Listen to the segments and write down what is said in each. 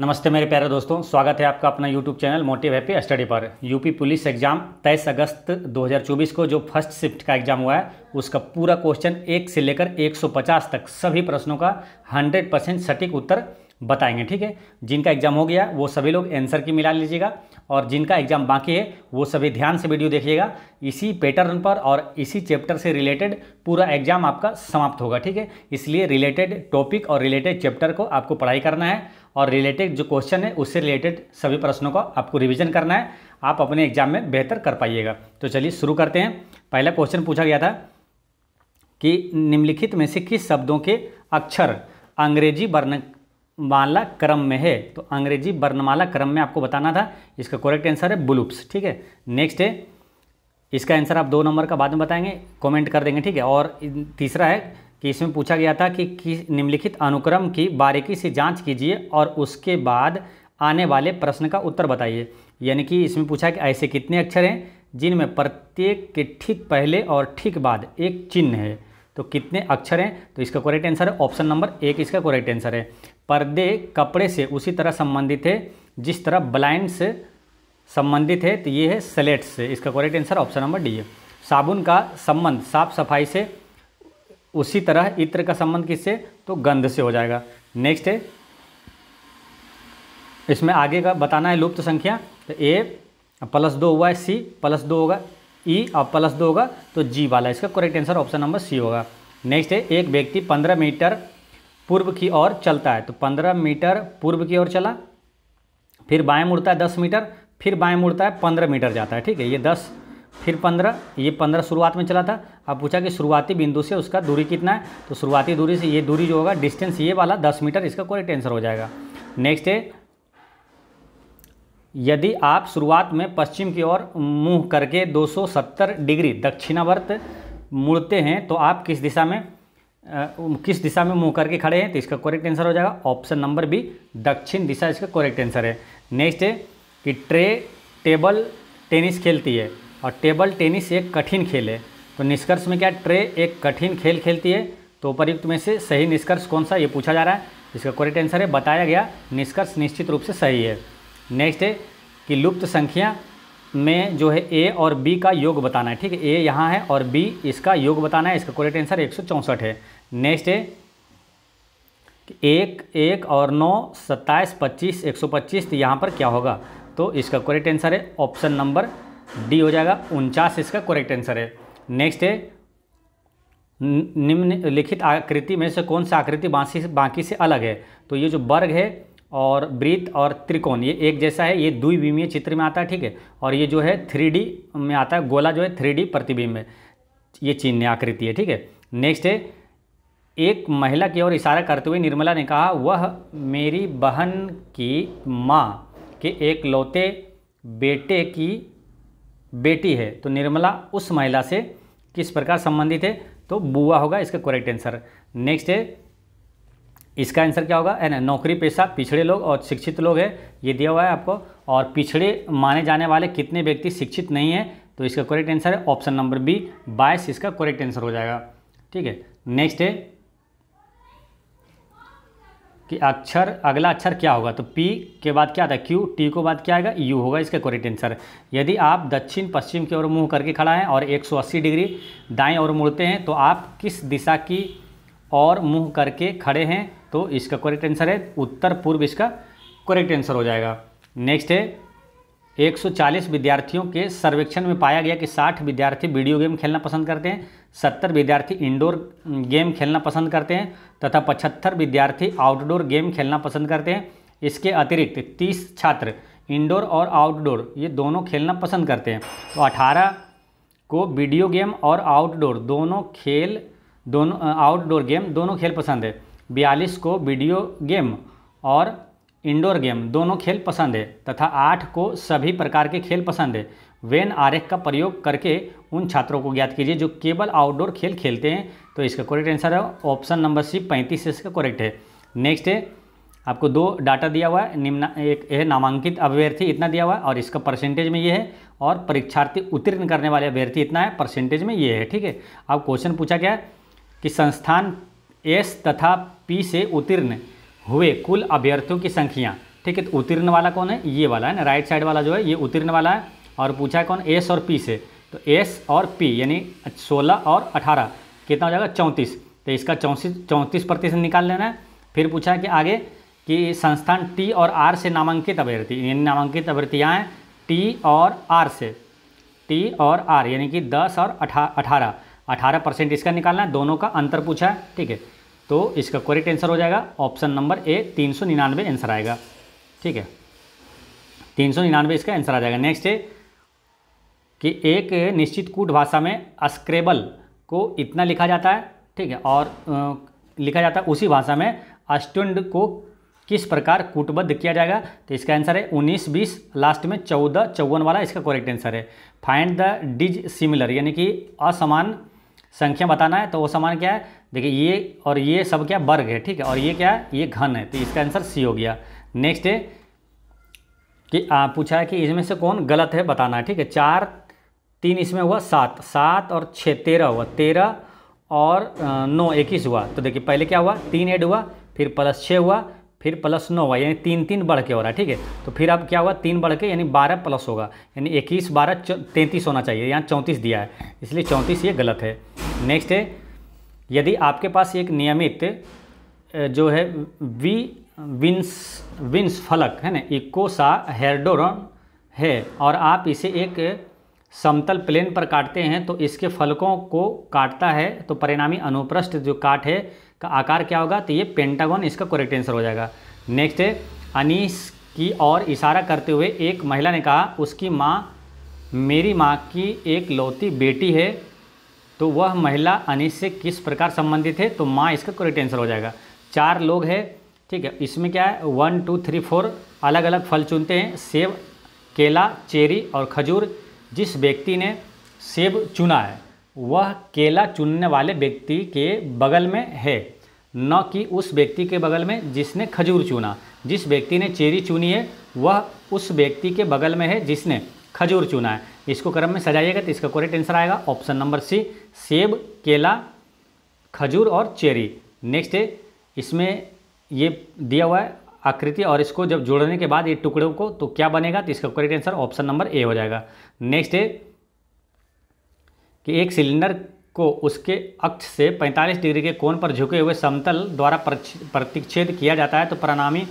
नमस्ते मेरे प्यारे दोस्तों, स्वागत है आपका अपना YouTube channel motive happy study पर। यूपी पुलिस एग्जाम 23 अगस्त 2024 को जो फर्स्ट शिफ्ट का एग्जाम हुआ है उसका पूरा क्वेश्चन 1 से लेकर 150 तक सभी प्रश्नों का 100% सटीक उत्तर बताएंगे। ठीक है, जिनका एग्जाम हो गया वो सभी लोग आंसर की मिला लीजिएगा और जिनका एग्जाम बाकी है वो सभी ध्यान से वीडियो देखिएगा। इसी पैटर्न पर और इसी चैप्टर से रिलेटेड पूरा एग्जाम आपका समाप्त होगा। ठीक है, इसलिए रिलेटेड टॉपिक और रिलेटेड चैप्टर को आपको पढ़ाई करना है और रिलेटेड जो क्वेश्चन है उससे रिलेटेड सभी प्रश्नों को आपको रिवीजन करना है, आप अपने एग्जाम में बेहतर कर पाइएगा। तो चलिए शुरू करते हैं। पहला क्वेश्चन पूछा गया था कि निम्नलिखित में से किस शब्दों के अक्षर अंग्रेजी वर्णमाला क्रम में है। तो अंग्रेजी वर्णमाला क्रम में आपको बताना था। इसका करेक्ट आंसर है बुलुप्स। ठीक है, नेक्स्ट है, इसका आंसर आप 2 नंबर का बाद में बताएंगे, कमेंट कर देंगे। ठीक है, और तीसरा है कि इसमें पूछा गया था कि निम्नलिखित अनुक्रम की बारीकी से जांच कीजिए और उसके बाद आने वाले प्रश्न का उत्तर बताइए। यानी कि इसमें पूछा कि ऐसे कितने अक्षर हैं जिनमें प्रत्येक के ठीक पहले और ठीक बाद एक चिन्ह है। तो कितने अक्षर हैं, तो इसका करेक्ट आंसर है ऑप्शन नंबर 1 इसका करेक्ट आंसर है। पर्दे कपड़े से उसी तरह संबंधित है जिस तरह ब्लाइंड से संबंधित है, तो ये है स्लेट से। इसका correct answer option number D है। साबुन का संबंध साफ सफाई से, उसी तरह इत्र का संबंध किससे, तो गंध से हो जाएगा। नेक्स्ट है, इसमें आगे का बताना है लुप्त संख्या। तो ए +2 हुआ है, सी +2 होगा, ई और +2 होगा, तो जी वाला इसका correct answer option number C होगा। नेक्स्ट है, एक व्यक्ति 15 मीटर पूर्व की ओर चलता है। तो 15 मीटर पूर्व की ओर चला, फिर बाएं मुड़ता है 10 मीटर, फिर बाएं मुड़ता है 15 मीटर जाता है। ठीक है, ये 10 फिर 15, ये 15 शुरुआत में चला था। अब पूछा कि शुरुआती बिंदु से उसका दूरी कितना है। तो शुरुआती दूरी से ये दूरी जो होगा डिस्टेंस ये वाला 10 मीटर, इसका करेक्ट आंसर हो जाएगा। नेक्स्ट है, यदि आप शुरुआत में पश्चिम की ओर मुंह करके 270 डिग्री दक्षिणावर्त मुड़ते हैं तो आप किस दिशा में मुंह करके खड़े हैं। तो इसका करेक्ट आंसर हो जाएगा ऑप्शन नंबर बी, दक्षिण दिशा इसका करेक्ट आंसर है। नेक्स्ट है कि टेबल टेनिस खेलती है और टेबल टेनिस एक कठिन खेल है। तो निष्कर्ष में क्या, ट्रे एक कठिन खेल खेलती है। तो उपर्युक्त में से सही निष्कर्ष कौन सा, ये पूछा जा रहा है। इसका करेक्ट आंसर है बताया गया निष्कर्ष निश्चित रूप से सही है। नेक्स्ट है कि लुप्त संख्या में जो है ए और बी का योग बताना है। ठीक है, ए यहाँ है और बी इसका योग बताना है। इसका करेक्ट आंसर 164 है। नेक्स्ट है कि 1 और 9 27 25 125, तो यहाँ पर क्या होगा। तो इसका करेक्ट आंसर है ऑप्शन नंबर डी हो जाएगा, 49 इसका करेक्ट आंसर है। नेक्स्ट है, निम्नलिखित आकृति में से कौन सा आकृति बाकी से अलग है। तो ये जो वर्ग है और वृत्त और त्रिकोण ये एक जैसा है, ये द्विविमीय चित्र में आता है। ठीक है, और ये जो है 3D में आता है, गोला जो है 3D प्रतिबिंब में ये चिन्ह आकृति है। ठीक है, नेक्स्ट है, एक महिला की ओर इशारा करते हुए निर्मला ने कहा, वह मेरी बहन की माँ के एकलौते बेटे की बेटी है। तो निर्मला उस महिला से किस प्रकार संबंधित है, तो बुआ होगा इसका करेक्ट आंसर। नेक्स्ट है, इसका आंसर क्या होगा, है ना, नौकरी पेशा पिछड़े लोग और शिक्षित लोग है, ये दिया हुआ है आपको। और पिछड़े माने जाने वाले कितने व्यक्ति शिक्षित नहीं है, तो इसका करेक्ट आंसर है ऑप्शन नंबर बी, 22 इसका करेक्ट आंसर हो जाएगा। ठीक है, नेक्स्ट है कि अगला अक्षर क्या होगा। तो पी के बाद क्या आता है, क्यू, टी के बाद क्या आएगा, यू होगा इसका करेक्ट आंसर। यदि आप दक्षिण पश्चिम की ओर मुंह करके खड़ा है और 180 डिग्री दाएं ओर मुड़ते हैं तो आप किस दिशा की ओर मुंह करके खड़े हैं। तो इसका करेक्ट आंसर है उत्तर पूर्व, इसका करेक्ट आंसर हो जाएगा। नेक्स्ट है, 140 विद्यार्थियों के सर्वेक्षण में पाया गया कि 60 विद्यार्थी वीडियो गेम खेलना पसंद करते हैं, 70 विद्यार्थी इंडोर गेम खेलना पसंद करते हैं तथा 75 विद्यार्थी आउटडोर गेम खेलना पसंद करते हैं। इसके अतिरिक्त 30 छात्र इंडोर और आउटडोर ये दोनों खेलना पसंद करते हैं। तो 18 को वीडियो गेम और आउटडोर दोनों खेल पसंद है। 42 को वीडियो गेम और इंडोर गेम दोनों खेल पसंद है तथा 8 को सभी प्रकार के खेल पसंद है। वेन आरेख का प्रयोग करके उन छात्रों को ज्ञात कीजिए जो केवल आउटडोर खेल खेलते हैं। तो इसका करेक्ट आंसर है ऑप्शन नंबर सी, 35 इसका करेक्ट है। नेक्स्ट है, आपको 2 डाटा दिया हुआ है, एक है नामांकित अभ्यर्थी इतना दिया हुआ है और इसका परसेंटेज में ये है, और परीक्षार्थी उत्तीर्ण करने वाले अभ्यर्थी इतना है, परसेंटेज में ये है। ठीक है, अब क्वेश्चन पूछा गया कि संस्थान एस तथा पी से उत्तीर्ण हुए कुल अभ्यर्थियों की संख्या ठीक है। तो उत्तीर्ण वाला कौन है, ये वाला है ना, राइट साइड वाला जो है ये उत्तीर्ण वाला है। और पूछा है कौन, एस और पी से, तो एस और पी यानी 16 और 18 कितना हो जाएगा 34, तो इसका 34% निकाल लेना है। फिर पूछा है कि आगे कि संस्थान टी और आर से नामांकित अभ्यर्थी, यानी नामांकित अभ्यर्थियाँ हैं टी और आर से, टी और आर यानी कि 10 और 18% इसका निकालना है, दोनों का अंतर पूछा है, ठीक है। तो इसका करेक्ट आंसर हो जाएगा ऑप्शन नंबर ए 399 आंसर आएगा, ठीक है। 399 इसका आंसर आ जाएगा। नेक्स्ट है कि एक निश्चित कूट भाषा में स्क्रेबल को इतना लिखा जाता है, ठीक है, और लिखा जाता है उसी भाषा में अस्टुंड को किस प्रकार कूटबद्ध किया जाएगा, तो इसका आंसर है 19, 20, लास्ट में 14, 54 वाला इसका करेक्ट आंसर है। फाइंड द डिज सिमिलर यानी कि असमान संख्या बताना है, तो वो समान क्या है, देखिए ये और ये सब क्या वर्ग है, ठीक है, और ये क्या है, ये घन है, तो इसका आंसर सी हो गया। नेक्स्ट है कि पूछा है कि इसमें से कौन गलत है बताना है, ठीक है। 4, 3 इसमें हुआ 7, 7 और 6 13 हुआ, 13 और 9 21 हुआ। तो देखिए पहले क्या हुआ, 3 ऐड हुआ, फिर +6 हुआ, फिर +9 हुआ, यानी 3 3 बढ़ के हो रहा है, ठीक है। तो फिर अब क्या हुआ, 3 बढ़ के यानी 12 प्लस होगा, यानी 21 12 33 होना चाहिए, यहाँ 34 दिया है, इसलिए 34 ये गलत है। नेक्स्ट है यदि आपके पास एक नियमित जो है विंस फलक है ना, इकोसा हेर्डोरन है, और आप इसे एक समतल प्लेन पर काटते हैं तो इसके फलकों को काटता है, तो परिणामी अनुप्रस्थ जो काट है का आकार क्या होगा, तो ये पेंटागन इसका करेक्ट आंसर हो जाएगा। नेक्स्ट है अनीस की ओर इशारा करते हुए एक महिला ने कहा उसकी माँ मेरी माँ की एक लौती बेटी है, तो वह महिला अनीस से किस प्रकार संबंधित है, तो माँ इसका करेक्ट आंसर हो जाएगा। 4 लोग हैं, ठीक है, इसमें क्या है 1 2 3 4 अलग अलग फल चुनते हैं, सेब, केला, चेरी और खजूर। जिस व्यक्ति ने सेब चुना है वह केला चुनने वाले व्यक्ति के बगल में है, न कि उस व्यक्ति के बगल में जिसने खजूर चुना। जिस व्यक्ति ने चेरी चुनी है वह उस व्यक्ति के बगल में है जिसने खजूर चुना है। इसको क्रम में सजाइएगा तो इसका करेक्ट आंसर आएगा ऑप्शन नंबर सी, सेब, केला, खजूर और चेरी। नेक्स्ट है इसमें ये दिया हुआ है आकृति, और इसको जब जोड़ने के बाद ये टुकड़ों को तो क्या बनेगा, तो इसका correct answer option number A हो जाएगा। नेक्स्ट है कि एक सिलेंडर को उसके अक्ष से 45 डिग्री के कोण पर झुके हुए समतल द्वारा प्रतिच्छेद किया जाता है, तो परिणामी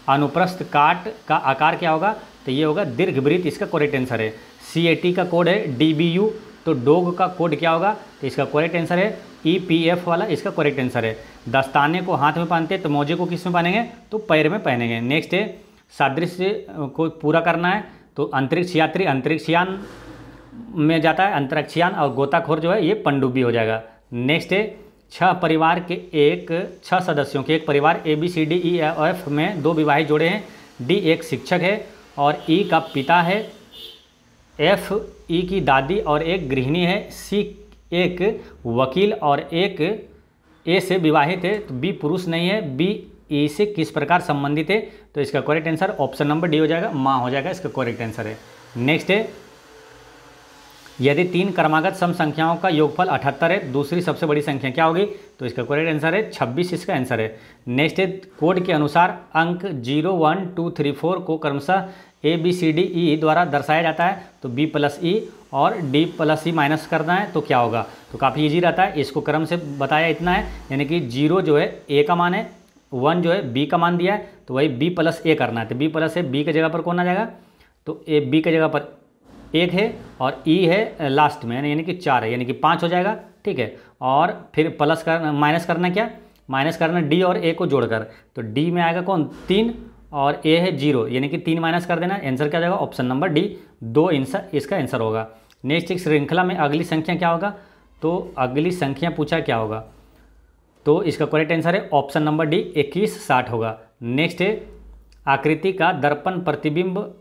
अनुप्रस्थ काट का आकार क्या होगा, तो ये होगा दीर्घवृत्त, इसका करेक्ट आंसर है। CAT का कोड है DBU, तो डॉग का कोड क्या होगा, तो इसका करेक्ट आंसर है EPF वाला, इसका करेक्ट आंसर है। दस्ताने को हाथ में पहनते हैं तो मोजे को किस में पहनेंगे, तो पैर में पहनेंगे। नेक्स्ट है सादृश्य को पूरा करना है, तो अंतरिक्ष यात्री अंतरिक्षयान में जाता है, अंतरिक्षयान, और गोताखोर जो है ये पनडुब्बी हो जाएगा। नेक्स्ट है 6 सदस्यों के एक परिवार ABCDEF में 2 विवाहित जोड़े हैं, D एक शिक्षक है और E का पिता है, F E की दादी और एक गृहिणी है, C एक वकील और एक A से विवाहित है, तो B पुरुष नहीं है, B E से किस प्रकार संबंधित है, तो इसका correct answer option number D हो जाएगा, माँ हो जाएगा, इसका करेक्ट आंसर है। नेक्स्ट है यदि 3 क्रमागत सम संख्याओं का योगफल 78 है, दूसरी सबसे बड़ी संख्या क्या होगी, तो इसका करेक्ट आंसर है 26, इसका आंसर है। नेक्स्ट है कोड के अनुसार अंक 0 1 2 3 4 को क्रमशः ABCDE द्वारा दर्शाया जाता है, तो B + E और D + E माइनस करना है तो क्या होगा, तो काफ़ी ईजी रहता है, इसको क्रम से बताया इतना है, यानी कि 0 जो है A का मान है, 1 जो है B का मान दिया है, तो वही B + A करना है, तो B + A, B की जगह पर कौन आ जाएगा, तो B की जगह पर 1 है और E है लास्ट में, यानी कि 4 है, यानी कि 5 हो जाएगा, ठीक है। और फिर प्लस करना, माइनस करना, क्या माइनस करना D और A को जोड़कर, तो D में आएगा कौन 3 और A है 0, यानी कि 3 माइनस कर देना, आंसर क्या जाएगा ऑप्शन नंबर डी, 2 इसका आंसर होगा। नेक्स्ट एक श्रृंखला में अगली संख्या क्या होगा, तो अगली संख्या पूछा क्या होगा, तो इसका करेक्ट आंसर है ऑप्शन नंबर डी 21 60 होगा। नेक्स्ट है आकृति का दर्पण प्रतिबिंब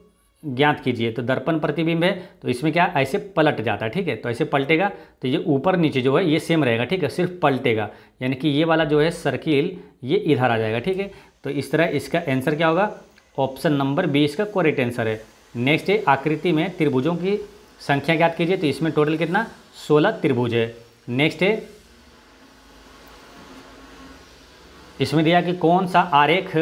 ज्ञात कीजिए, तो दर्पण प्रतिबिंब है तो इसमें क्या ऐसे पलट जाता है, ठीक है, तो ऐसे पलटेगा तो ये ऊपर नीचे जो है ये सेम रहेगा, ठीक है, सिर्फ पलटेगा, यानी कि ये वाला जो है सर्किल ये इधर आ जाएगा, ठीक है। तो इस तरह इसका आंसर क्या होगा, ऑप्शन नंबर बी इसका करेक्ट आंसर है। नेक्स्ट है आकृति में त्रिभुजों की संख्या ज्ञात कीजिए, तो इसमें टोटल कितना 16 त्रिभुज है। नेक्स्ट है इसमें दिया कि कौन सा आरेख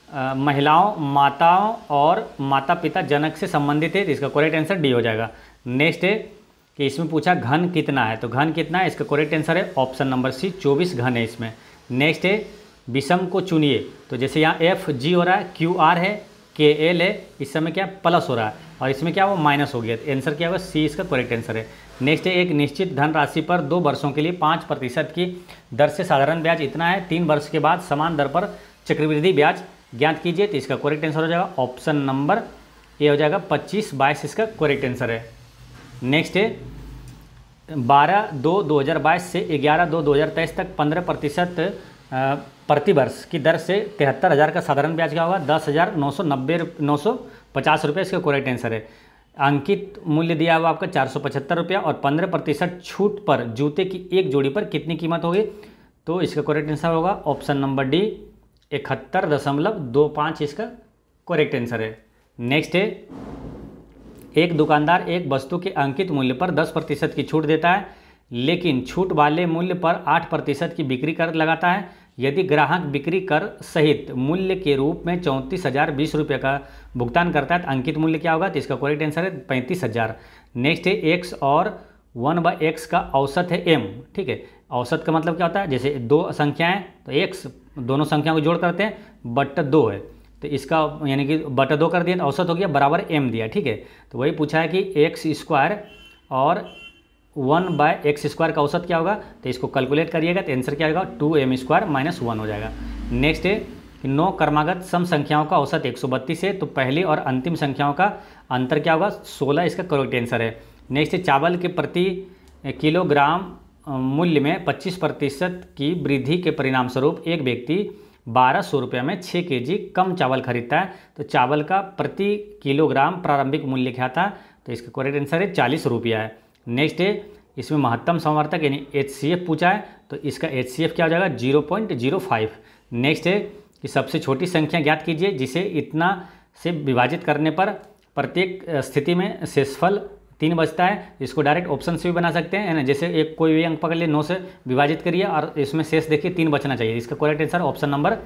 महिलाओं, माताओं और माता पिता जनक से संबंधित है, तो इसका करेक्ट आंसर डी हो जाएगा। नेक्स्ट है कि इसमें पूछा घन कितना है, तो घन कितना है, इसका करेक्ट आंसर है ऑप्शन नंबर सी 24 घन है इसमें। नेक्स्ट है विषम को चुनिए, तो जैसे यहाँ एफ जी हो रहा है, क्यू आर है, के एल है, इस समय क्या प्लस हो रहा है और इसमें क्या वो माइनस हो गया, तो आंसर क्या होगा, सी इसका करेक्ट आंसर है। नेक्स्ट है एक निश्चित धनराशि पर 2 वर्षों के लिए 5% की दर से साधारण ब्याज इतना है, 3 वर्ष के बाद समान दर पर चक्रवृद्धि ब्याज ज्ञात कीजिए, तो इसका करेक्ट आंसर हो जाएगा ऑप्शन नंबर ए हो जाएगा 25/22 इसका करेक्ट आंसर है। नेक्स्ट है 12/2/2022 से 11/2/2023 तक 15% प्रतिवर्ष की दर से 73,000 का साधारण ब्याज क्या होगा, 10,950 रुपये इसका करेक्ट आंसर है। अंकित मूल्य दिया हुआ आपका 475 रुपया और 15% छूट पर जूते की एक जोड़ी पर कितनी कीमत होगी, तो इसका करेक्ट आंसर होगा ऑप्शन नंबर डी 71.25 इसका करेक्ट आंसर है। नेक्स्ट है एक दुकानदार एक वस्तु के अंकित मूल्य पर 10% की छूट देता है, लेकिन छूट वाले मूल्य पर 8% की बिक्री कर लगाता है। यदि ग्राहक बिक्री कर सहित मूल्य के रूप में 34,020 रुपये का भुगतान करता है तो अंकित मूल्य क्या होगा, तो इसका करेक्ट आंसर है 35,000। नेक्स्ट है एक्स और 1/x का औसत है m, ठीक है। औसत का मतलब क्या होता है, जैसे 2 संख्याएं तो x दोनों संख्याओं को जोड़ करते हैं बट 2 है, तो इसका यानी कि बट 2 कर दिया तो औसत हो गया बराबर m दिया, ठीक है। तो वही पूछा है कि x² और 1/x² का औसत क्या होगा, तो इसको कैलकुलेट करिएगा तो आंसर क्या होगा 2m² - 1 हो जाएगा। नेक्स्ट है कि 9 क्रमागत सम संख्याओं का औसत 132 है, तो पहली और अंतिम संख्याओं का अंतर क्या होगा, 16 इसका करेक्ट आंसर है। नेक्स्ट है चावल के प्रति किलोग्राम मूल्य में 25% की वृद्धि के परिणाम स्वरूप एक व्यक्ति 1200 रुपये में 6 kg कम चावल खरीदता है, तो चावल का प्रति किलोग्राम प्रारंभिक मूल्य क्या था, तो इसका करेक्ट आंसर है 40 रुपया है। नेक्स्ट है इसमें महत्तम समवर्तक यानी HCF पूछा है, तो इसका HCF क्या हो जाएगा 0.05। नेक्स्ट है कि सबसे छोटी संख्या ज्ञात कीजिए जिसे इतना से विभाजित करने पर प्रत्येक स्थिति में शेषफल 3 बचता है, इसको डायरेक्ट ऑप्शन से भी बना सकते हैं, है ना। जैसे एक कोई भी अंक पकड़ लिए 9 से विभाजित करिए और इसमें शेष देखिए 3 बचना चाहिए, इसका correct answer option number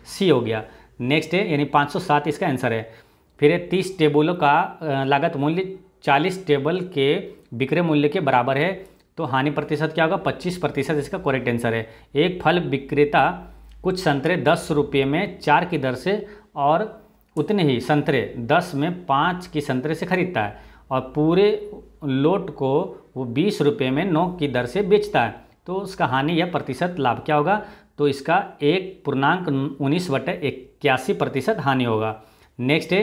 C हो गया। नेक्स्ट है यानी 507 इसका आंसर है। फिर 30 टेबलों का लागत मूल्य 40 टेबल के विक्रय मूल्य के बराबर है, तो हानि प्रतिशत क्या होगा 25% इसका करेक्ट आंसर है। एक फल विक्रेता कुछ संतरे 10 रुपये में 4 की दर से और उतने ही संतरे 10 में 5 की संतरे से खरीदता है और पूरे लोट को वो 20 रुपये में 9 की दर से बेचता है, तो उसका हानि या प्रतिशत लाभ क्या होगा, तो इसका 1.19/81% हानि होगा। नेक्स्ट है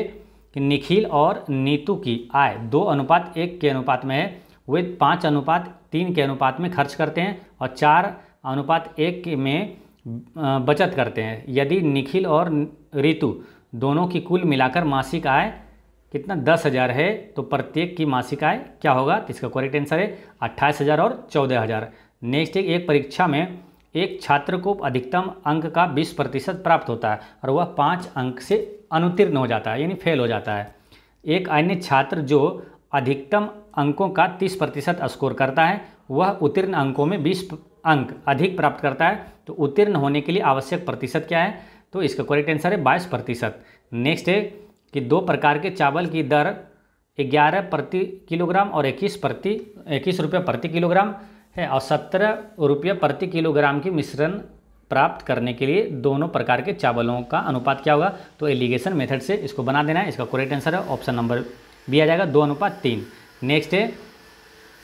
कि निखिल और नीतू की आय 2:1 के अनुपात में है, वे 5:3 के अनुपात में खर्च करते हैं और 4:1 में बचत करते हैं। यदि निखिल और ऋतु दोनों की कुल मिलाकर मासिक आय कितना 10,000 है, तो प्रत्येक की मासिक आय क्या होगा, तो इसका करेक्ट आंसर है 28,000 और 14,000। नेक्स्ट है एक परीक्षा में एक छात्र को अधिकतम अंक का 20% प्राप्त होता है और वह 5 अंक से अनुत्तीर्ण हो जाता है यानी फेल हो जाता है। एक अन्य छात्र जो अधिकतम अंकों का 30% स्कोर करता है वह उत्तीर्ण अंकों में 20 अंक अधिक प्राप्त करता है, तो उत्तीर्ण होने के लिए आवश्यक प्रतिशत क्या है, तो इसका करेक्ट आंसर है 22%। नेक्स्ट है कि 2 प्रकार के चावल की दर 11 प्रति किलोग्राम और 21 रुपये प्रति किलोग्राम है और 17 रुपये प्रति किलोग्राम की मिश्रण प्राप्त करने के लिए दोनों प्रकार के चावलों का अनुपात क्या होगा, तो एलिगेशन मेथड से इसको बना देना है, इसका करेक्ट आंसर है ऑप्शन नंबर बी आ जाएगा 2:3। नेक्स्ट है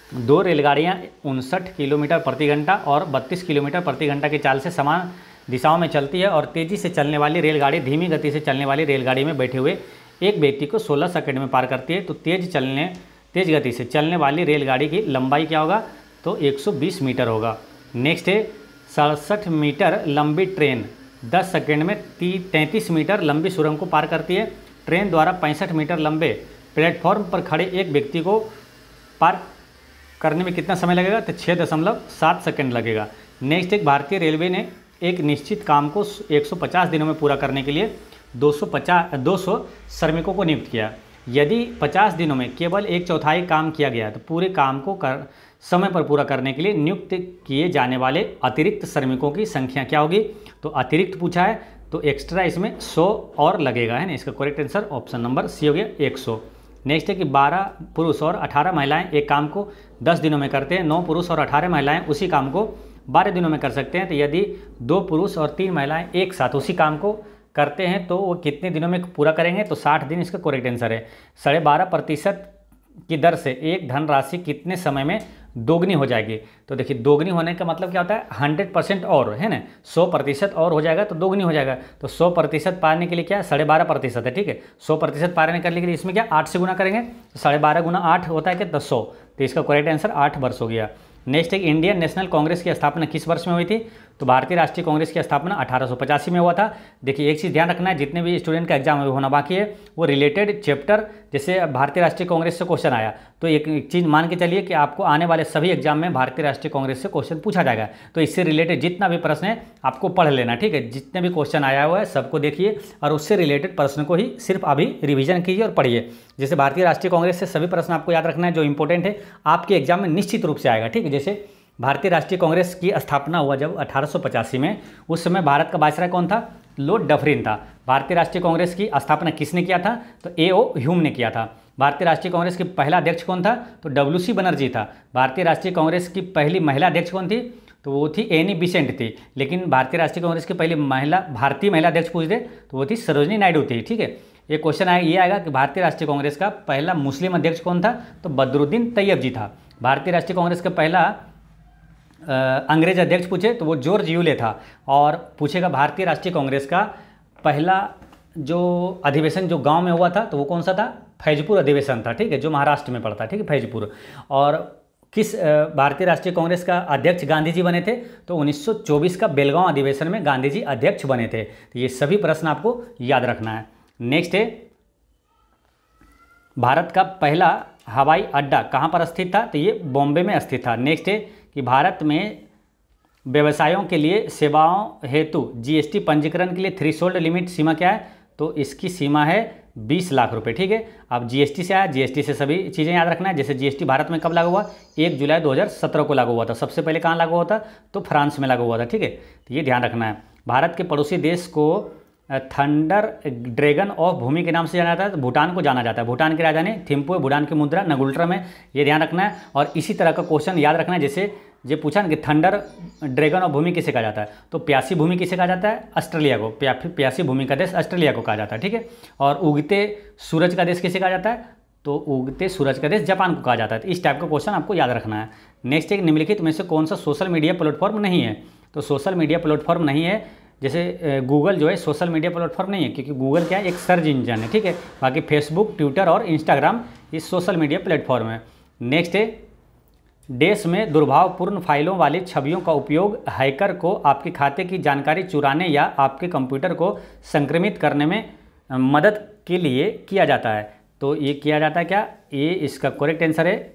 2 रेलगाड़ियाँ 59 किलोमीटर प्रति घंटा और 32 किलोमीटर प्रति घंटा की चाल से समान दिशाओं में चलती है और तेज़ी से चलने वाली रेलगाड़ी धीमी गति से चलने वाली रेलगाड़ी में बैठे हुए एक व्यक्ति को 16 सेकंड में पार करती है, तो तेज़ गति से चलने वाली रेलगाड़ी की लंबाई क्या होगा, तो 120 मीटर होगा। नेक्स्ट है 67 मीटर लंबी ट्रेन 10 सेकंड में 33 मीटर लंबी सुरंग को पार करती है। ट्रेन द्वारा 65 मीटर लंबे प्लेटफॉर्म पर खड़े एक व्यक्ति को पार करने में कितना समय लगेगा, तो 6.7 सेकंड लगेगा। नेक्स्ट एक भारतीय रेलवे ने एक निश्चित काम को 150 दिनों में पूरा करने के लिए 200 श्रमिकों को नियुक्त किया। यदि 50 दिनों में केवल 1/4 काम किया गया तो पूरे काम को समय पर पूरा करने के लिए नियुक्त किए जाने वाले अतिरिक्त श्रमिकों की संख्या क्या होगी, तो अतिरिक्त पूछा है, तो तो एक्स्ट्रा इसमें 100 और लगेगा, है ना। इसका correct answer option number C हो गया 100। नेक्स्ट है कि 12 पुरुष और 18 महिलाएं एक काम को 10 दिनों में करते हैं, 9 पुरुष और 18 महिलाएं उसी काम को 12 दिनों में कर सकते हैं। तो यदि 2 पुरुष और 3 महिलाएं एक साथ उसी काम को करते हैं तो वो कितने दिनों में पूरा करेंगे, तो 60 दिन इसका करेक्ट आंसर है। 12.5% की दर से एक धनराशि कितने समय में दोगुनी हो जाएगी। तो देखिए दोगुनी होने का मतलब क्या होता है, 100% और, है ना। 100% और हो जाएगा तो दोगुनी हो जाएगा। तो 100% पाने के लिए क्या है, 12.5% है, ठीक है। 100% पाने करने के लिए इसमें क्या 8 से गुना करेंगे, तो 12.5 गुना 8 होता है कि 100। तो इसका करेक्ट आंसर 8 वर्ष हो गया। नेक्स्ट है इंडियन नेशनल कांग्रेस की स्थापना किस वर्ष में हुई थी। तो भारतीय राष्ट्रीय कांग्रेस की स्थापना 1885 में हुआ था। देखिए एक चीज़ ध्यान रखना है, जितने भी स्टूडेंट का एग्जाम होना बाकी है वो रिलेटेड चैप्टर, जैसे भारतीय राष्ट्रीय कांग्रेस से क्वेश्चन आया तो एक चीज़ मान के चलिए कि आपको आने वाले सभी एग्जाम में भारतीय राष्ट्रीय कांग्रेस से क्वेश्चन पूछा जाएगा। तो इससे रिलेटेड जितना भी प्रश्न है आपको पढ़ लेना, ठीक है। जितने भी क्वेश्चन आया हुआ है सबको देखिए और उससे रिलेटेड प्रश्न को ही सिर्फ अभी रिविजन कीजिए और पढ़िए। जैसे भारतीय राष्ट्रीय कांग्रेस से सभी प्रश्न आपको याद रखना है जो इंपॉर्टेंट है, आपके एग्जाम में निश्चित रूप से आएगा, ठीक है। जैसे भारतीय राष्ट्रीय कांग्रेस की स्थापना हुआ जब 1885 में, उस समय भारत का वायसराय कौन था, लॉर्ड डफरिन था। भारतीय राष्ट्रीय कांग्रेस की स्थापना किसने किया था, तो A.O. ह्यूम ने किया था। भारतीय राष्ट्रीय कांग्रेस के पहला अध्यक्ष कौन था, तो W.C. बनर्जी था। भारतीय राष्ट्रीय कांग्रेस की पहली महिला अध्यक्ष कौन थी, तो वो थी एनी बिसेंट थी। लेकिन भारतीय राष्ट्रीय कांग्रेस की पहली भारतीय महिला अध्यक्ष पूछ दे तो वो थी सरोजनी नायडू थी, ठीक है। एक क्वेश्चन ये आएगा कि भारतीय राष्ट्रीय कांग्रेस का पहला मुस्लिम अध्यक्ष कौन था, तो बदरुद्दीन तैयब जी था। भारतीय राष्ट्रीय कांग्रेस का पहला अंग्रेज अध्यक्ष पूछे तो वो जॉर्ज यूले था। और पूछेगा भारतीय राष्ट्रीय कांग्रेस का पहला जो अधिवेशन जो गांव में हुआ था तो वो कौन सा था, फैजपुर अधिवेशन था, ठीक है, जो महाराष्ट्र में पड़ता है, ठीक है, फैजपुर। और किस भारतीय राष्ट्रीय कांग्रेस का अध्यक्ष गांधी जी बने थे, तो 1924 का बेलगांव अधिवेशन में गांधी जी अध्यक्ष बने थे। तो ये सभी प्रश्न आपको याद रखना है। नेक्स्ट है भारत का पहला हवाई अड्डा कहाँ पर स्थित था, तो ये बॉम्बे में स्थित था। नेक्स्ट है कि भारत में व्यवसायों के लिए सेवाओं हेतु GST पंजीकरण के लिए थ्रेशोल्ड लिमिट सीमा क्या है, तो इसकी सीमा है 20 लाख रुपए, ठीक है। अब GST से आया, GST से सभी चीज़ें याद रखना है। जैसे GST भारत में कब लागू हुआ, 1 जुलाई 2017 को लागू हुआ था। सबसे पहले कहाँ लागू हुआ था, तो फ्रांस में लागू हुआ था, ठीक है। तो ये ध्यान रखना है। भारत के पड़ोसी देश को थंडर ड्रैगन ऑफ भूमि के नाम से जाना जाता है, तो भूटान को जाना जाता है। भूटान की राजधानी थिम्पू, भूटान की मुद्रा नगुल्ट्रम है, ये ध्यान रखना है। और इसी तरह का क्वेश्चन याद रखना है, जैसे ये पूछा ना कि थंडर ड्रैगन ऑफ भूमि किसे कहा जाता है, तो प्यासी भूमि किसे कहा जाता है, ऑस्ट्रेलिया को। प्यासी भूमि का देश ऑस्ट्रेलिया को कहा जाता है, ठीक है। और उगते सूरज का देश किसे कहा जाता है, तो उगते सूरज का देश जापान को कहा जाता है। तो इस टाइप का क्वेश्चन आपको याद रखना है। नेक्स्ट एक निम्नलिखित में से कौन सा सोशल मीडिया प्लेटफॉर्म नहीं है, तो सोशल मीडिया प्लेटफॉर्म नहीं है। जैसे गूगल जो है सोशल मीडिया प्लेटफॉर्म नहीं है, क्योंकि गूगल क्या है, एक सर्च इंजन है, ठीक है। बाकी फेसबुक, ट्विटर और इंस्टाग्राम ये सोशल मीडिया प्लेटफॉर्म है। नेक्स्ट है देश में दुर्भावपूर्ण फाइलों वाली छवियों का उपयोग हैकर को आपके खाते की जानकारी चुराने या आपके कंप्यूटर को संक्रमित करने में मदद के लिए किया जाता है। तो ये किया जाता है क्या, ये इसका करेक्ट आंसर है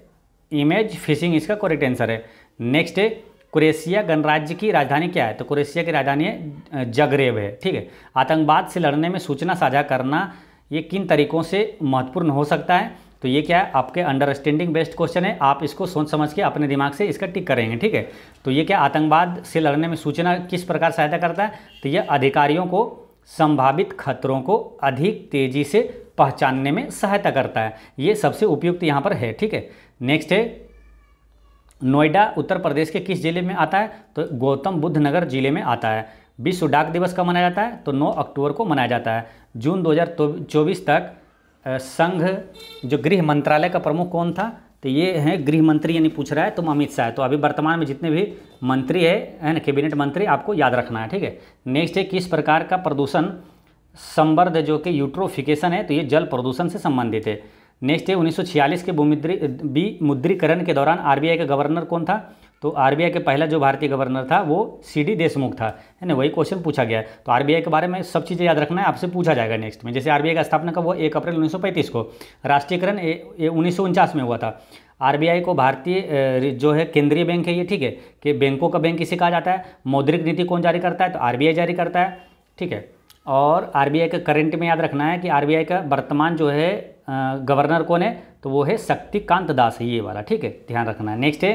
इमेज फिशिंग, इसका करेक्ट आंसर है। नेक्स्ट है क्रोएशिया गणराज्य की राजधानी क्या है, तो क्रोएशिया की राजधानी है जगरेब है, ठीक है। आतंकवाद से लड़ने में सूचना साझा करना ये किन तरीकों से महत्वपूर्ण हो सकता है, तो ये क्या है, आपके अंडरस्टैंडिंग बेस्ड क्वेश्चन है। आप इसको सोच समझ के अपने दिमाग से इसका टिक करेंगे, ठीक है। तो ये क्या आतंकवाद से लड़ने में सूचना किस प्रकार सहायता करता है, तो ये अधिकारियों को संभावित खतरों को अधिक तेजी से पहचानने में सहायता करता है। ये सबसे उपयुक्त यहाँ पर है, ठीक है। नेक्स्ट है नोएडा उत्तर प्रदेश के किस जिले में आता है, तो गौतम बुद्ध नगर जिले में आता है। विश्व डाक दिवस कब मनाया जाता है, तो 9 अक्टूबर को मनाया जाता है। जून 2024 तक संघ जो गृह मंत्रालय का प्रमुख कौन था, तो ये है गृह मंत्री, यानी पूछ रहा है तुम अमित शाह। तो अभी वर्तमान में जितने भी मंत्री है ना, कैबिनेट मंत्री, आपको याद रखना है, ठीक है। नेक्स्ट है किस प्रकार का प्रदूषण संवर्ध जो कि यूट्रोफिकेशन है, तो ये जल प्रदूषण से संबंधित है। नेक्स्ट है 1946 के विमुद्रीकरण के दौरान RBI का गवर्नर कौन था, तो RBI के पहला जो भारतीय गवर्नर था वो CD देशमुख था, है ना। वही क्वेश्चन पूछा गया है। तो RBI के बारे में सब चीज़ें याद रखना है, आपसे पूछा जाएगा नेक्स्ट में। जैसे RBI का स्थापना कब हुआ, 1 अप्रैल 1935 को। राष्ट्रीयकरण 1949 में हुआ था। RBI को भारतीय जो है केंद्रीय बैंक है ये, ठीक है, कि बैंकों का बैंक किसे कहा जाता है। मौद्रिक नीति कौन जारी करता है, तो RBI जारी करता है, ठीक है। और RBI का करंट में याद रखना है कि RBI का वर्तमान जो है गवर्नर कौन है, तो वो है शक्तिकांत दास है, ये वाला, ठीक है, ध्यान रखना है। नेक्स्ट है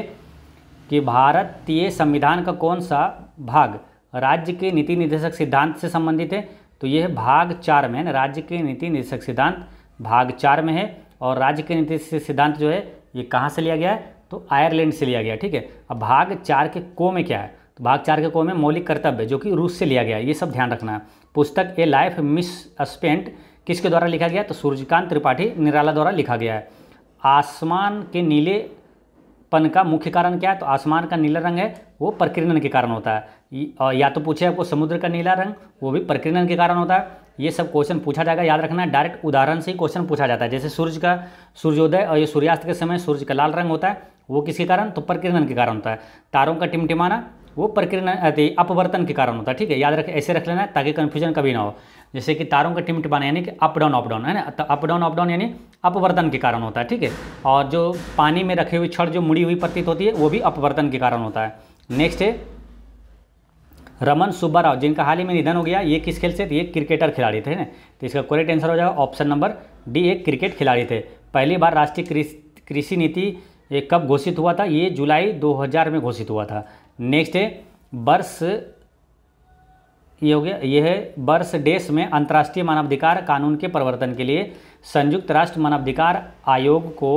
कि भारतीय संविधान का कौन सा भाग राज्य के नीति निर्देशक सिद्धांत से संबंधित है, तो ये है भाग 4 में है ना, राज्य के नीति निर्देशक सिद्धांत भाग 4 में है। और राज्य के नीति सिद्धांत जो है ये कहाँ से लिया गया है, तो आयरलैंड से लिया गया, ठीक है। अब भाग 4 के को में क्या है, तो भाग 4 के को में मौलिक कर्तव्य जो कि रूस से लिया गया है, ये सब ध्यान रखना है। पुस्तक ए लाइफ मिस स्पेंट किसके द्वारा लिखा गया है, तो सूर्यकांत त्रिपाठी निराला द्वारा लिखा गया है। आसमान के नीलेपन का मुख्य कारण क्या है, तो आसमान का नीला रंग है वो प्रकीर्णन के कारण होता है। या तो पूछे आपको समुद्र का नीला रंग, वो भी प्रकीर्णन के कारण होता है। ये सब क्वेश्चन पूछा जाएगा, याद रखना है। डायरेक्ट उदाहरण से ही क्वेश्चन पूछा जाता है। जैसे सूर्य का सूर्योदय और ये सूर्यास्त के समय सूर्य का लाल रंग होता है, वो किसके कारण, तो प्रकीर्णन के कारण होता है। तारों का टिमटिमाना वो प्रकीर्णन अपवर्तन के कारण होता है, ठीक है। याद रखें, ऐसे रख लेना है ताकि कन्फ्यूजन कभी ना हो। जैसे कि तारों का टिमटिमाना यानी कि अप डाउन है ना, तो अप डाउन यानी अपवर्तन के कारण होता है, ठीक है। और जो पानी में रखे हुई छड़ जो मुड़ी हुई प्रतीत होती है वो भी अपवर्तन के कारण होता है। नेक्स्ट है रमन सुब्बा राव, जिनका हाल ही में निधन हो गया। ये किस खेल से थे, ये क्रिकेटर खिलाड़ी थे ना, तो इसका करेक्ट आंसर हो जाएगा ऑप्शन नंबर डी, एक क्रिकेट खिलाड़ी थे। पहली बार राष्ट्रीय कृषि नीति ये कब घोषित हुआ था, ये जुलाई 2000 में घोषित हुआ था। नेक्स्ट है वर्ष, ये हो गया, ये है वर्ष देश में अंतर्राष्ट्रीय मानवाधिकार कानून के प्रवर्तन के लिए संयुक्त राष्ट्र मानवाधिकार आयोग को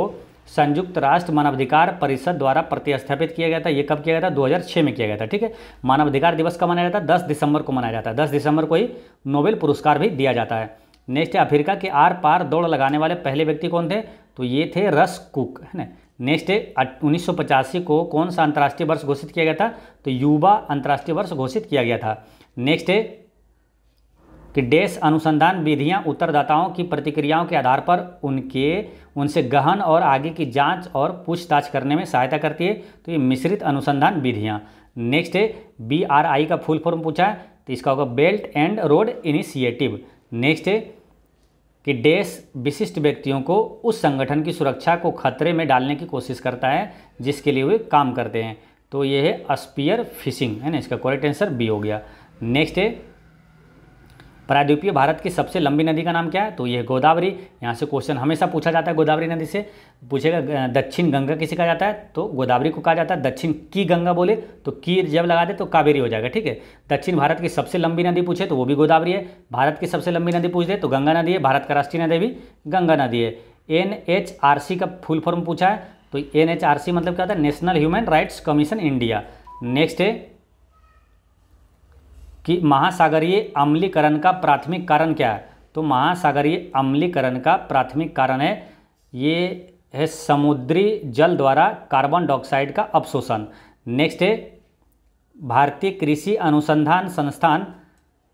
संयुक्त राष्ट्र मानवाधिकार परिषद द्वारा प्रतिस्थापित किया गया था। ये कब किया गया था, 2006 में किया गया था, ठीक है। मानवाधिकार दिवस कब मनाया जाता है, 10 दिसंबर को मनाया जाता है। 10 दिसंबर को ही नोबेल पुरस्कार भी दिया जाता है। नेक्स्ट है अफ्रीका के आर पार दौड़ लगाने वाले पहले व्यक्ति कौन थे, तो ये थे रस कुक, है ना। नेक्स्ट है 1985 को कौन सा अंतर्राष्ट्रीय वर्ष घोषित किया गया था, तो युवा अंतर्राष्ट्रीय वर्ष घोषित किया गया था। नेक्स्ट है कि देश अनुसंधान विधियां उत्तरदाताओं की प्रतिक्रियाओं के आधार पर उनसे गहन और आगे की जांच और पूछताछ करने में सहायता करती है, तो ये मिश्रित अनुसंधान विधियां। नेक्स्ट है BRI का फुल फॉर्म पूछा है, तो इसका होगा belt and road initiative. Next है कि देश विशिष्ट व्यक्तियों को उस संगठन की सुरक्षा को खतरे में डालने की कोशिश करता है जिसके लिए वे काम करते हैं, तो ये है स्पीयर फिशिंग, है ना। इसका करेक्ट आंसर बी हो गया। नेक्स्ट है प्रायद्वीपीय भारत की सबसे लंबी नदी का नाम क्या है, तो ये गोदावरी। यहाँ से क्वेश्चन हमेशा पूछा जाता है गोदावरी नदी से, पूछेगा दक्षिण गंगा किसे कहा जाता है, तो गोदावरी को कहा जाता है। दक्षिण की गंगा बोले तो की जब लगा दे तो कावेरी हो जाएगा, ठीक है। दक्षिण भारत की सबसे लंबी नदी पूछे तो वो भी गोदावरी है। भारत की सबसे लंबी नदी पूछ दे तो गंगा नदी है। भारत का राष्ट्रीय नदी भी गंगा नदी है। NHRC का फुल फॉर्म पूछा है, तो NHRC मतलब क्या होता है, national human rights commission India. Next है कि महासागरीय अम्लीकरण का प्राथमिक कारण क्या है, तो महासागरीय अम्लीकरण का प्राथमिक कारण है ये है समुद्री जल द्वारा कार्बन डाइऑक्साइड का अवशोषण। नेक्स्ट है भारतीय कृषि अनुसंधान संस्थान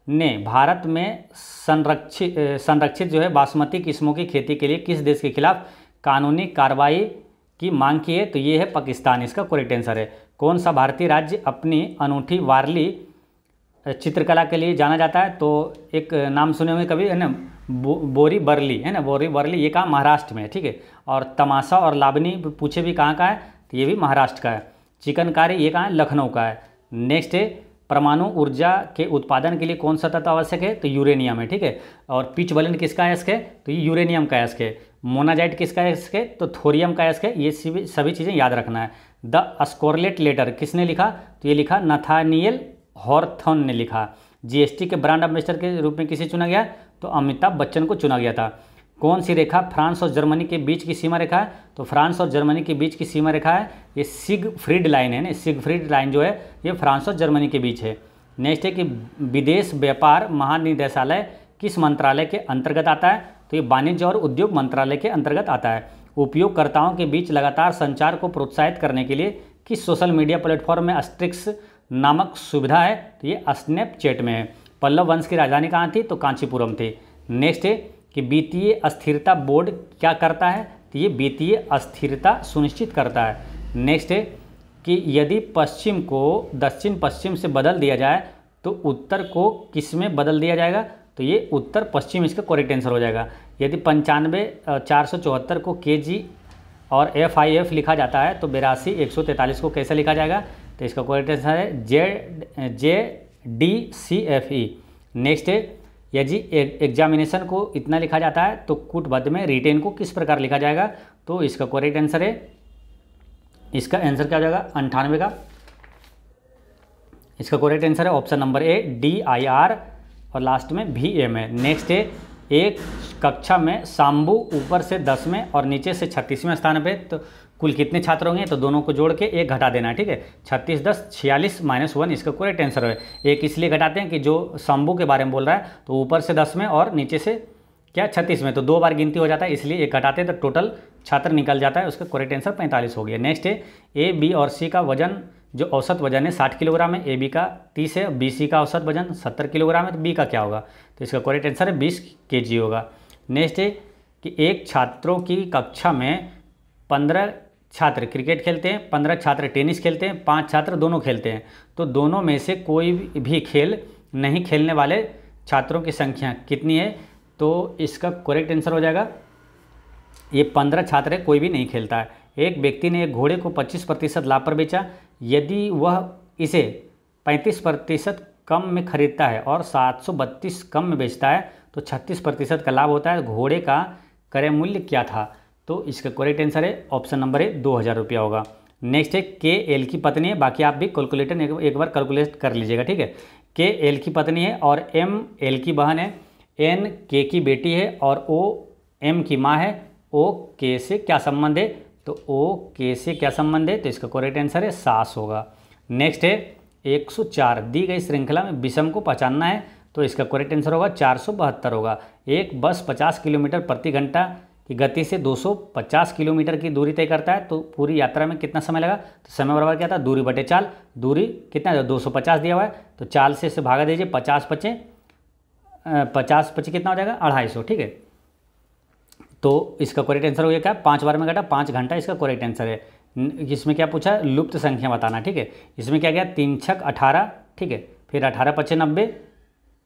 ने भारत में संरक्षित जो है बासमती किस्मों की खेती के लिए किस देश के खिलाफ कानूनी कार्रवाई की मांग की है, तो ये है पाकिस्तान। इसका करेक्ट आंसर है। कौन सा भारतीय राज्य अपनी अनूठी वारली चित्रकला के लिए जाना जाता है, तो एक नाम सुने होंगे कभी, है ना, बोरी बरली, है ना, बोरी बरली। ये कहाँ, महाराष्ट्र में है, ठीक है। और तमाशा और लावनी पूछे भी कहाँ का है, तो ये भी महाराष्ट्र का है। चिकनकारी ये कहाँ है, लखनऊ का है। नेक्स्ट है परमाणु ऊर्जा के उत्पादन के लिए कौन सा तत्व आवश्यक है, तो यूरेनियम है, ठीक है। और पिच बलन किसका अयस्क है, तो ये यूरेनियम का अयस्क है। मोनाजाइट किसका अयस्क है, तो थोरियम का अयस्क है। ये सभी चीज़ें याद रखना है। द स्कारलेट लेटर किसने लिखा, तो ये लिखा नथानियल हॉर्थन ने लिखा। GST के ब्रांड एम्बेसडर के रूप में किसे चुना गया, तो अमिताभ बच्चन को चुना गया था। कौन सी रेखा फ्रांस और जर्मनी के बीच की सीमा रेखा है, तो फ्रांस और जर्मनी के बीच की सीमा रेखा है ये सिगफ्रीड लाइन है ना। सिगफ्रीड लाइन जो है ये फ्रांस और जर्मनी के बीच है। नेक्स्ट है कि विदेश व्यापार महानिदेशालय किस मंत्रालय के अंतर्गत आता है, तो ये वाणिज्य और उद्योग मंत्रालय के अंतर्गत आता है। उपयोगकर्ताओं के बीच लगातार संचार को प्रोत्साहित करने के लिए किस सोशल मीडिया प्लेटफॉर्म में अस्ट्रिक्स नामक सुविधा है, तो ये स्नैपचैट में है। पल्लव वंश की राजधानी कहाँ थी, तो कांचीपुरम थी। नेक्स्ट है कि वित्तीय अस्थिरता बोर्ड क्या करता है, तो ये वित्तीय अस्थिरता सुनिश्चित करता है। नेक्स्ट है कि यदि पश्चिम को दक्षिण पश्चिम से बदल दिया जाए तो उत्तर को किस में बदल दिया जाएगा, तो ये उत्तर पश्चिम इसका करेक्ट आंसर हो जाएगा। यदि 95,474 को KG और FIF लिखा जाता है तो 82,143 को कैसे लिखा जाएगा, तो इसका करेक्ट आंसर है JDCFE। नेक्स्ट है यदि एग्जामिनेशन को इतना लिखा जाता है तो कूटबद्ध में रिटेन को किस प्रकार लिखा जाएगा, तो इसका करेक्ट आंसर है, इसका आंसर क्या हो जाएगा 98 का इसका करेक्ट आंसर है ऑप्शन नंबर ए DIR और लास्ट में VM है। नेक्स्ट है, एक कक्षा में शाम्बू ऊपर से 10वें और नीचे से 36वें स्थान पे, तो कुल कितने छात्र होंगे, तो दोनों को जोड़ के एक घटा देना है, ठीक है। 36 10 46 -1 इसका करेक्ट आंसर है। एक इसलिए घटाते हैं कि जो शाम्बू के बारे में बोल रहा है तो ऊपर से 10वें और नीचे से क्या 36वें, तो 2 बार गिनती हो जाता है, इसलिए एक घटाते हैं तो टोटल छात्र निकल जाता है। उसका करेक्ट आंसर 45 हो गया। नेक्स्ट है, A, B और C का वजन जो औसत वजन है 60 किलोग्राम है, AB का 30 है, BC का औसत वजन 70 किलोग्राम है, तो B का क्या होगा, तो इसका करेक्ट आंसर है 20 kg होगा। नेक्स्ट है कि एक छात्रों की कक्षा में 15 छात्र क्रिकेट खेलते हैं, 15 छात्र टेनिस खेलते हैं, 5 छात्र दोनों खेलते हैं, तो दोनों में से कोई भी खेल नहीं खेलने वाले छात्रों की संख्या कितनी है, तो इसका करेक्ट आंसर हो जाएगा ये 15 छात्र है, कोई भी नहीं खेलता है। एक व्यक्ति ने एक घोड़े को 25% लाभ पर बेचा, यदि वह इसे 35% कम में खरीदता है और 732 कम में बेचता है तो 36% का लाभ होता है। घोड़े का क्रय मूल्य क्या था, तो इसका करेक्ट आंसर है ऑप्शन नंबर ए 2000 रुपया होगा। नेक्स्ट है, KL की पत्नी है, बाकी आप भी कैलकुलेटर एक बार कैलकुलेट कर लीजिएगा, ठीक है। KL की पत्नी है और ML की बहन है, N K की बेटी है और O M की माँ है। O K से क्या संबंध है, तो O K से क्या संबंध है, तो इसका करेक्ट आंसर है सास होगा। नेक्स्ट है, 104 दी गई श्रृंखला में विषम को पहचानना है, तो इसका करेक्ट आंसर होगा 472 होगा। एक बस 50 किलोमीटर प्रति घंटा की गति से 250 किलोमीटर की दूरी तय करता है, तो पूरी यात्रा में कितना समय लगा, तो समय बराबर क्या था, दूरी बटे चाल। दूरी कितना 250 दिया हुआ है, तो चाल से इसे भागा दीजिए, 50 पचे कितना हो जाएगा 250, ठीक है। तो इसका करेक्ट आंसर हो गया क्या, 5 बार में घटा 5 घंटा इसका करेक्ट आंसर है। इसमें क्या पूछा, लुप्त संख्या बताना, ठीक है। इसमें क्या गया 3 छक 18, ठीक है, फिर 18 पचे 90,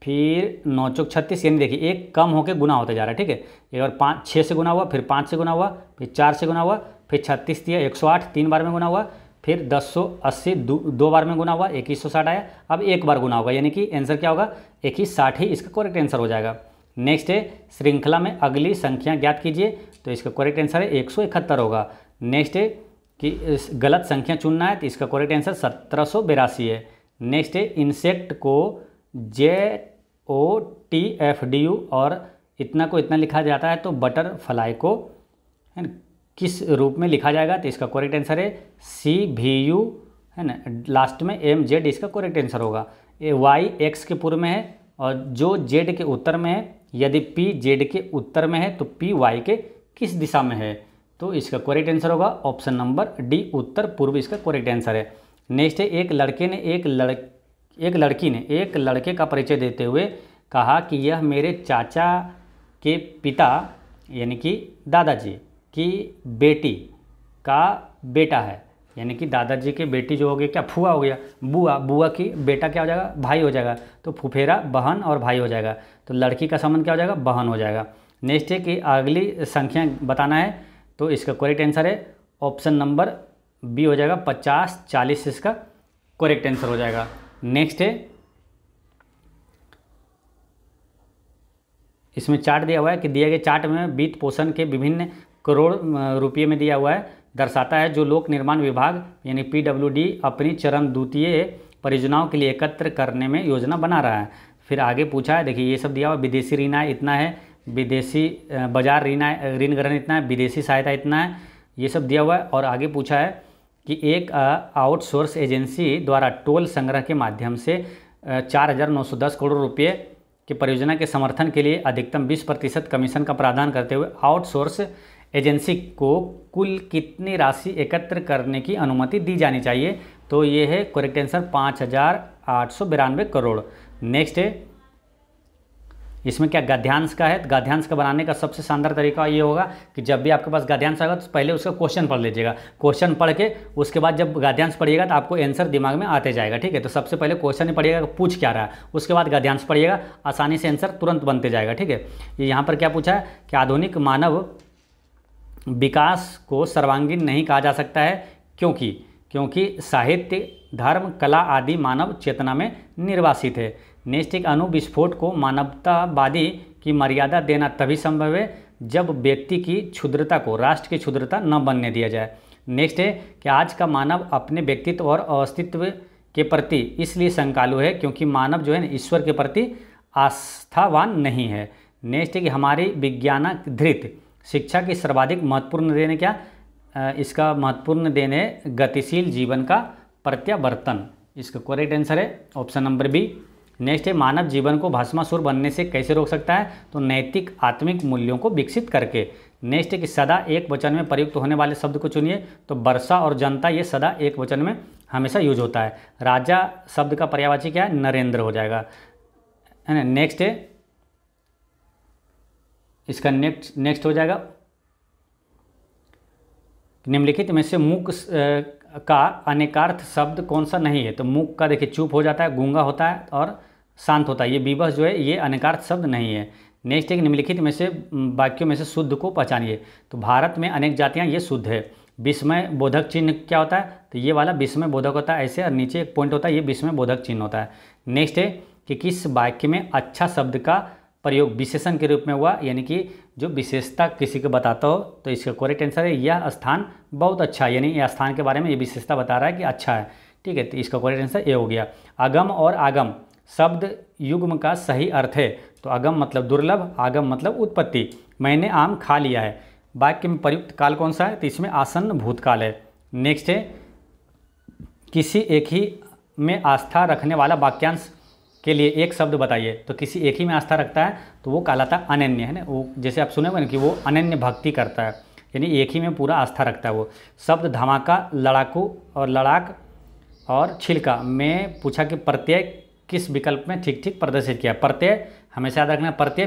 फिर 9 चौक 36, यानी देखिए एक कम होकर गुना होता जा रहा है, ठीक है। एक बार 6 से गुना हुआ, फिर 5 से गुना हुआ, फिर 4 से गुना हुआ, फिर 36 दिया 108 3 बार में गुना हुआ, फिर 1080 2 बार में गुना हुआ 2160 आया। अब एक बार गुना होगा, यानी कि आंसर क्या होगा 2160 ही इसका करेक्ट आंसर हो जाएगा। नेक्स्ट है, श्रृंखला में अगली संख्या ज्ञात कीजिए, तो इसका करेक्ट आंसर है 171 होगा। नेक्स्ट है कि गलत संख्या चुनना है, तो इसका करेक्ट आंसर 1782 है। नेक्स्ट है, इंसेक्ट को JOTFDU और इतना को इतना लिखा जाता है, तो बटरफ्लाई को है ना किस रूप में लिखा जाएगा, तो इसका करेक्ट आंसर है CVU है ना, लास्ट में MZ इसका करेक्ट आंसर होगा। Y X के पूर्व में है और जो Z के उत्तर में है, यदि P Z के उत्तर में है तो P Y के किस दिशा में है, तो इसका करेक्ट आंसर होगा ऑप्शन नंबर D उत्तर पूर्व इसका करेक्ट आंसर है। नेक्स्ट है, एक लड़की ने एक लड़के का परिचय देते हुए कहा कि यह मेरे चाचा के पिता यानी कि दादाजी की बेटी का बेटा है, यानी कि दादाजी के बेटी जो हो गई क्या फुआ हो गया, बुआ की बेटा क्या हो जाएगा भाई हो जाएगा, तो फुफेरा बहन और भाई हो जाएगा, तो लड़की का संबंध क्या हो जाएगा बहन हो जाएगा। नेक्स्ट है कि अगली संख्या बताना है, तो इसका करेक्ट आंसर है ऑप्शन नंबर बी हो जाएगा 50 40 इसका करेक्ट आंसर हो जाएगा। नेक्स्ट है, इसमें चार्ट दिया हुआ है कि दिए गए चार्ट में वित्त पोषण के विभिन्न करोड़ रुपये में दिया हुआ है, दर्शाता है जो लोक निर्माण विभाग यानी PWD अपनी चरण द्वितीय परियोजनाओं के लिए एकत्र करने में योजना बना रहा है। फिर आगे पूछा है, देखिए ये सब दिया हुआ, विदेशी ऋण इतना है, विदेशी बाजार ऋण ग्रहण इतना है, विदेशी सहायता इतना है, ये सब दिया हुआ है। और आगे पूछा है कि एक आउटसोर्स एजेंसी द्वारा टोल संग्रह के माध्यम से 4910 करोड़ रुपये की परियोजना के समर्थन के लिए अधिकतम 20% कमीशन का प्रावधान करते हुए आउटसोर्स एजेंसी को कुल कितनी राशि एकत्र करने की अनुमति दी जानी चाहिए, तो ये है करेक्ट आंसर 5892 करोड़। नेक्स्ट है, इसमें क्या गद्यांश का है, गद्यांश का बनाने का सबसे शानदार तरीका ये होगा कि जब भी आपके पास गद्यांश आएगा तो पहले उसका क्वेश्चन पढ़ लीजिएगा, क्वेश्चन पढ़ के उसके बाद जब गद्यांश पढ़िएगा तो आपको आंसर दिमाग में आते जाएगा, ठीक है। तो सबसे पहले क्वेश्चन ही पढ़िएगा पूछ क्या रहा है, उसके बाद गद्यांश पढ़िएगा, आसानी से आंसर तुरंत बनते जाएगा, ठीक है। यहाँ पर क्या पूछा है कि आधुनिक मानव विकास को सर्वांगीण नहीं कहा जा सकता है, क्योंकि साहित्य धर्म कला आदि मानव चेतना में निर्वासित है। नेक्स्ट, एक अणु विस्फोट को मानवतावादी की मर्यादा देना तभी संभव है जब व्यक्ति की क्षुद्रता को राष्ट्र की क्षुद्रता न बनने दिया जाए। नेक्स्ट है कि आज का मानव अपने व्यक्तित्व और अस्तित्व के प्रति इसलिए शंकालु है क्योंकि मानव जो है ना ईश्वर के प्रति आस्थावान नहीं है। नेक्स्ट है कि हमारी विज्ञानाधृत शिक्षा की सर्वाधिक महत्वपूर्ण देन क्या, इसका महत्वपूर्ण देन है गतिशील जीवन का प्रत्यावर्तन। इसका करेक्ट आंसर है ऑप्शन नंबर बी। नेक्स्ट है मानव जीवन को भस्मासुर बनने से कैसे रोक सकता है, तो नैतिक आत्मिक मूल्यों को विकसित करके। नेक्स्ट है कि सदा एक वचन में प्रयुक्त होने वाले शब्द को चुनिए, तो वर्षा और जनता ये सदा एक वचन में हमेशा यूज होता है। राजा शब्द का पर्यायवाची क्या है, नरेंद्र हो जाएगा, है ना। नेक्स्ट है इसका नेक्स्ट हो जाएगा निम्नलिखित में से मूक का अनेकार्थ शब्द कौन सा नहीं है, तो मूक का देखिए चुप हो जाता है, गूंगा होता है और शांत होता है, ये विवश जो है ये अनेकार्थ शब्द नहीं है। नेक्स्ट एक निम्नलिखित में से वाक्यों में से शुद्ध को पहचानिए, तो भारत में अनेक जातियां ये शुद्ध है। विस्मय बोधक चिन्ह क्या होता है, तो ये वाला विस्मय बोधक होता है ऐसे, और नीचे एक पॉइंट होता है ये विस्मय बोधक चिन्ह होता है। नेक्स्ट है कि किस वाक्य में अच्छा शब्द का प्रयोग विशेषण के रूप में हुआ, यानी कि जो विशेषता किसी को बताता हो, तो इसका करेक्ट आंसर है यह स्थान बहुत अच्छा है, यानी यह स्थान के बारे में ये विशेषता बता रहा है कि अच्छा है, ठीक है। तो इसका करेक्ट आंसर ए हो गया। अगम और आगम शब्द युग्म का सही अर्थ है, तो अगम मतलब दुर्लभ, आगम मतलब उत्पत्ति। मैंने आम खा लिया है, वाक्य में प्रयुक्त काल कौन सा है, तो इसमें आसन्न भूतकाल है। नेक्स्ट है किसी एक ही में आस्था रखने वाला वाक्यांश के लिए एक शब्द बताइए, तो किसी एक ही में आस्था रखता है तो वो कहलाता है अनन्य, है ना। वो जैसे आप सुने होंगे ना कि वो अनन्य भक्ति करता है, यानी एक ही में पूरा आस्था रखता है वो। शब्द धमाका, लड़ाकू और लड़ाक और छिलका में पूछा कि प्रत्यय किस विकल्प में ठीक ठीक प्रदर्शित किया। प्रत्यय हमेशा याद रखना, प्रत्यय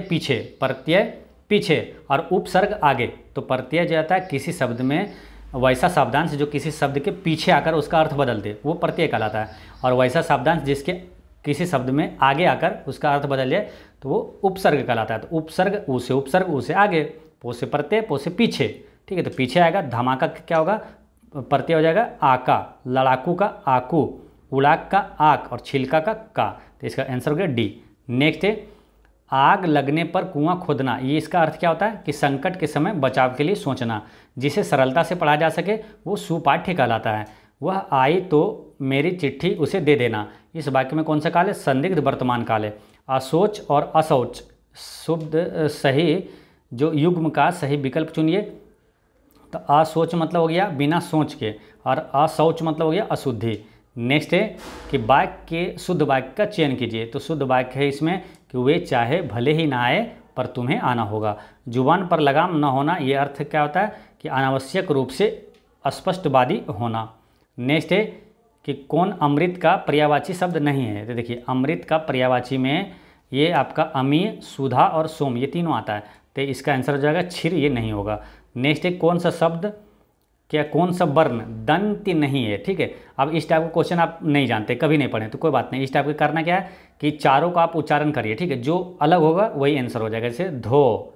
पीछे और उपसर्ग आगे। तो प्रत्यय जो आता है किसी शब्द में वैसा शब्दांश जो किसी शब्द के पीछे आकर उसका अर्थ बदल दे, वो प्रत्यय कहलाता है। और वैसा शब्दांश जिसके किसी शब्द में आगे आकर उसका अर्थ बदल जाए तो वो उपसर्ग कहलाता है। तो उपसर्ग उपसर्ग से आगे, पो से प्रत्यय, पो से पीछे, ठीक है। तो पीछे आएगा, धमाका क्या होगा, प्रत्यय हो जाएगा आका, लड़ाकू का आकू, उड़ाक का आक और छिलका का का। तो इसका आंसर हो गया डी। नेक्स्ट है आग लगने पर कुआं खोदना, ये इसका अर्थ क्या होता है कि संकट के समय बचाव के लिए सोचना। जिसे सरलता से पढ़ा जा सके वो सुपाठ्य कहलाता है। वह आई तो मेरी चिट्ठी उसे दे देना, इस वाक्य में कौन सा काल है, संदिग्ध वर्तमान काल है। अशोच और अशौच शुद्ध सही जो युग्म का सही विकल्प चुनिए, तो अशोच मतलब हो गया बिना सोच के, और अशौच मतलब हो गया अशुद्धि। नेक्स्ट है कि वाक्य के शुद्ध वाक्य का चयन कीजिए, तो शुद्ध वाक्य है इसमें कि वे चाहे भले ही ना आए पर तुम्हें आना होगा। जुबान पर लगाम न होना, ये अर्थ क्या होता है कि अनावश्यक रूप से अस्पष्टवादी होना। नेक्स्ट है कि कौन अमृत का पर्यायवाची शब्द नहीं है, तो देखिए अमृत का पर्यायवाची में ये आपका अमीय, सुधा और सोम ये तीनों आता है, तो इसका आंसर हो जाएगा क्षीर, ये नहीं होगा। नेक्स्ट है कौन सा शब्द क्या कौन सा वर्ण दंत्य नहीं है, ठीक है। अब इस टाइप का क्वेश्चन आप नहीं जानते, कभी नहीं पढ़े तो कोई बात नहीं, इस टाइप का करना क्या है कि चारों का आप उच्चारण करिए, ठीक है। जो अलग होगा वही आंसर हो जाएगा, जैसे धो,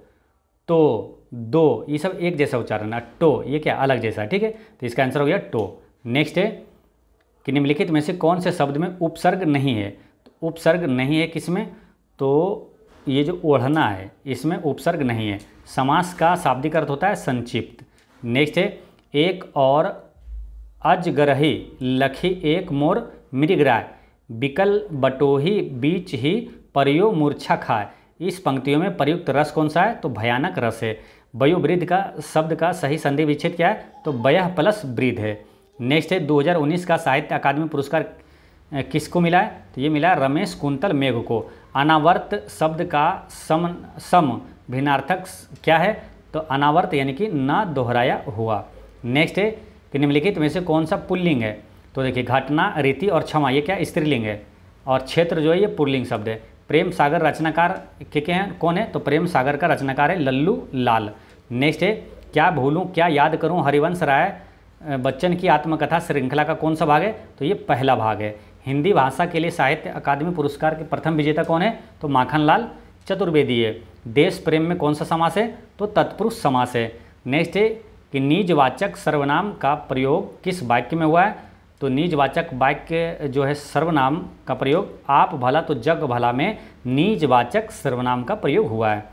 तो, दो, ये सब एक जैसा उच्चारण है, टो ये क्या अलग जैसा है, ठीक है। तो इसका आंसर हो गया टो। नेक्स्ट है कि निम्नलिखित में से कौन से शब्द में उपसर्ग नहीं है, तो उपसर्ग नहीं है किसमें, तो ये जो ओढ़ना है इसमें उपसर्ग नहीं है। समास का शाब्दिक अर्थ होता है संक्षिप्त। नेक्स्ट है एक और अजगरही लखी एक मोर मृगराय, बिकल बटोही बीच ही परियो मूर्छा खाए, इस पंक्तियों में प्रयुक्त रस कौन सा है, तो भयानक रस है। वयोवृद्ध का शब्द का सही संधि विच्छेद क्या है, तो वयः प्लस वृद्ध है। नेक्स्ट है 2019 का साहित्य अकादमी पुरस्कार किसको मिला है, तो ये मिला रमेश कुंतल मेघ को। अनावर्त शब्द का सम भिन्नार्थक क्या है, तो अनावर्त यानी कि न दोहराया हुआ। नेक्स्ट है कि निम्नलिखित में से कौन सा पुल्लिंग है, तो देखिए घटना, रीति और क्षमा ये क्या स्त्रीलिंग है, और क्षेत्र जो है ये पुल्लिंग शब्द है। प्रेम सागर रचनाकार के हैं कौन है, तो प्रेम सागर का रचनाकार है लल्लू लाल। नेक्स्ट है क्या भूलूं क्या याद करूं हरिवंश राय बच्चन की आत्मकथा श्रृंखला का कौन सा भाग है, तो ये पहला भाग है। हिंदी भाषा के लिए साहित्य अकादमी पुरस्कार के प्रथम विजेता कौन है, तो माखनलाल चतुर्वेदी है। देश प्रेम में कौन सा समास है, तो तत्पुरुष समास है। नेक्स्ट है कि निजवाचक सर्वनाम का प्रयोग किस वाक्य में हुआ है, तो निजवाचक वाक्य जो है सर्वनाम का प्रयोग आप भला तो जग भला में निजवाचक सर्वनाम का प्रयोग हुआ है।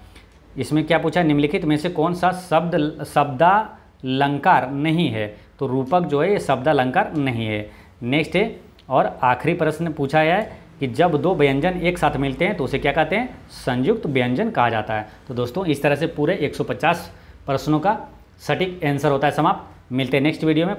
इसमें क्या पूछा, निम्नलिखित में से कौन सा शब्दालंकार नहीं है, तो रूपक जो है ये शब्दालंकार नहीं है। नेक्स्ट है और आखिरी प्रश्न पूछा है कि जब दो व्यंजन एक साथ मिलते हैं तो उसे क्या कहते हैं? संयुक्त व्यंजन कहा जाता है। तो दोस्तों इस तरह से पूरे 150 प्रश्नों का सटीक आंसर होता है समाप्त। मिलते हैं नेक्स्ट वीडियो में।